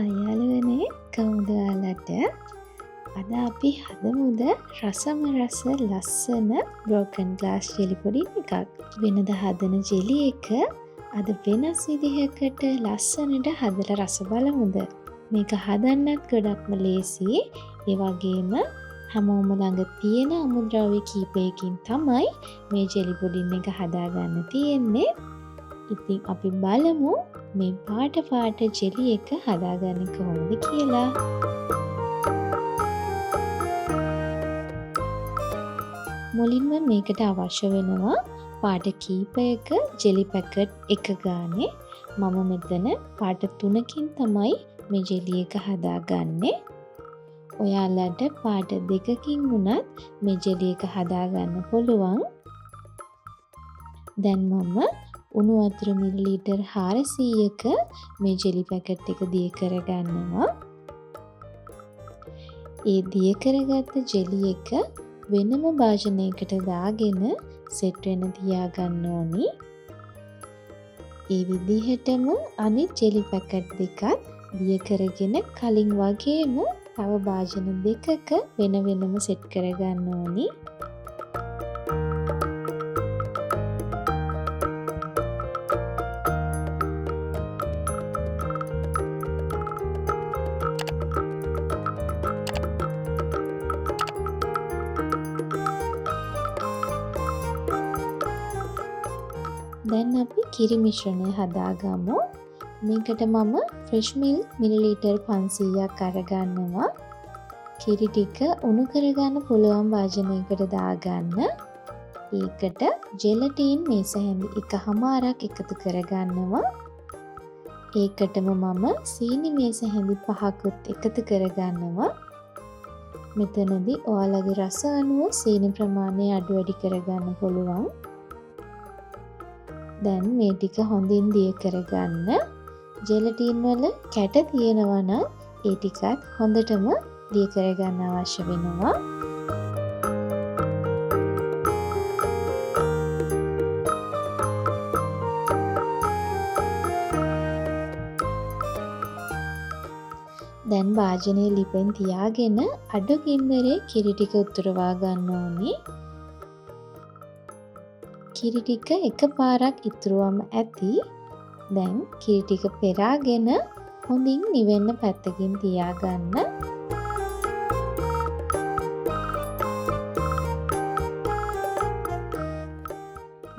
හයාලුවනේ කවුද ඔයාලට අද අපි හදමුද රසම රස ලස්සන බ්‍රෝකන් ග්ලාස් ජෙලි පොඩි එකක්. වෙනද හදන ජෙලි එක අද වෙනස් විදිහකට ලස්සනට හදලා රස බලමුද. මේක හදන්නත් ගොඩක්ම ලේසි. ඒ වගේම හැමෝම ළඟ තියෙන අමුද්‍රව්‍ය කීපයකින් තමයි මේ ජෙලි පුඩින් එක හදාගන්න තියෙන්නේ. ඉතින් අපි බලමු මේ පාට ජෙලි එක හදාගන්නේ කොහොමද කියලා. මුලින්ම මේකට අවශ්‍ය වෙනවා පාට කීපයක ජෙලි පැකට් එක ගානේ. මම මෙතන පාට 3කින් තමයි මේ ජෙලි එක හදාගන්නේ. ඔයාලට පාට 2කින් වුණත් මේ ජෙලි එක හදාගන්න පුළුවන්. දැන් මම උණු වතුර මිලිලීටර් 400ක මේ ජෙලි පැකට් එක දිය කරගන්නවා. ඒ දිය කරගත්ත ජෙලි එක වෙනම භාජනයකට දාගෙන සෙට් වෙන තියාගන්න ඕනි. ඒ විදිහටම අනිත් ජෙලි පැකට් දෙකත් දිය කරගෙන කලින් වගේම තව භාජන දෙකක වෙන වෙනම සෙට් කරගන්න ඕනි. දැන් අපි කිරි මිශ්‍රණය හදාගමු. මේකට මම ෆ්‍රෙෂ් මිල්ක් මිලිලීටර් 500ක් අරගන්නවා. කිරි ටික උණු කරගන්න පුළුවන් වාජනයකට දාගන්න. ඒකට ජෙලටින් මේස හැඳි 1/2ක් එකතු කරගන්නවා. ඒකටම මම සීනි මේස හැඳි 5කුත් එකතු කරගන්නවා. මෙතනදී ඔයාලගේ රස අනුව සීනි ප්‍රමාණය අඩු වැඩි කරගන්න පුළුවන්. දැන් මේ ටික හොඳින් දිය කරගන්න. ජෙලටින් වල කැට තියෙනවා නම් ඒ ටිකත් හොඳටම දිය කරගන්න අවශ්‍ය වෙනවා. දැන් වාජනයේ ලිපෙන් තියාගෙන අඩු ගින්දරේ කිරි ටික උතුරවා ගන්න ඕනි. කිරි ටික එකපාරක් ඉතුරුවම ඇති. දැන් කිරි ටික පෙරාගෙන හොඳින් නිවෙන්න පැත්තකින් තියාගන්න.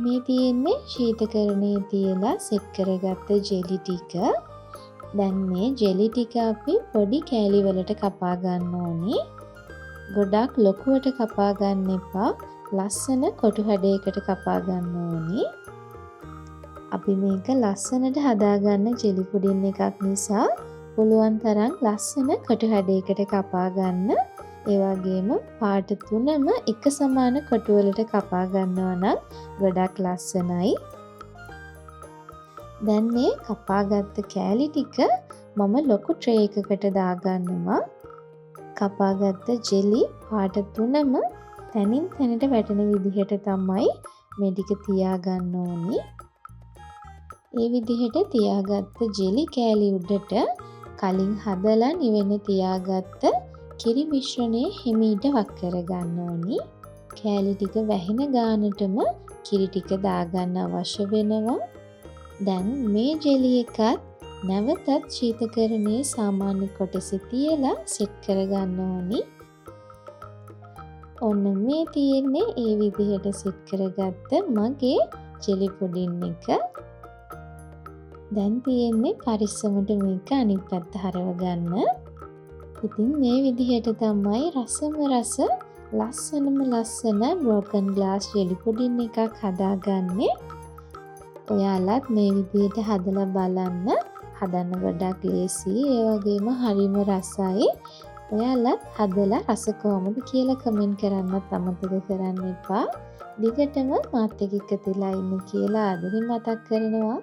මේ තියෙන්නේ ශීතකරණයේ තියලා සෙට් කරගත්ත ජෙලි ටික. දැන් මේ ජෙලි ටික අපි පොඩි කෑලි වලට කපා ගන්න ඕනේ. ගොඩක් ලොකුවට කපා ගන්න එපා. ලස්සන කොටු හැඩයකට කපා ගන්න ඕනි. අපි මේක ලස්සනට හදාගන්න ජෙලි පුඩින් එකක් නිසා පුළුවන් තරම් ලස්සන කොටු හැඩයකට කපා ගන්න. ඒ වගේම පාට 3ම එක සමාන කොටු වලට කපා ගන්නවා නම් ගොඩක් ලස්සනයි. දැන් මේ කපාගත්ත කෑලි ටික මම ලොකු ට්‍රේ එකකට දාගන්නවා. කපාගත්ත ජෙලි පාට 3ම තනින් තැනට වැටෙන විදිහට තමයි මේ ටික තියාගන්න ඕනි. ඒ විදිහට තියාගත්ත ජෙලි කෑලි උඩට කලින් හදලා නිවෙන්න තියාගත්ත කිරි මිශ්‍රණය හිමීට වක් කරගන්න ඕනි. කෑලි ටික වැහෙන ගානටම කිරි ටික දාගන්න අවශ්‍ය වෙනවා. දැන් මේ ජෙලි එකත් නැවතත් ශීතකරණයේ සාමාන්‍ය කොටසේ තියලා සෙට් කරගන්න ඕනි. ඔන්න මේ තියෙන්නේ ඒ විදිහට සෙට් කරගත්ත මගේ ජෙලි පුඩින් එක. දැන් තියෙන්නේ පරිස්සමට මේක අනිත් පැත්ත හරව ගන්න. ඉතින් මේ විදිහට තමයි රසම රස ලස්සනම ලස්සන බ්‍රෝකන් ග්ලාස් ජෙලි පුඩින් එකක් හදාගන්නේ. ඔයාලත් මේ විදිහට හදලා බලන්න. හදන්න ගොඩක් ලේසි. ඒ වගේම හරිම රසයි. ඔයාලත් හදලා රස කොහොමද කියලා කමෙන්ට් කරන්නත් අමතක කරන්න එපා. දිගටම මාත් එක්ක එකතුලා ඉන්න කියලා ආදරෙන් මතක් කරනවා.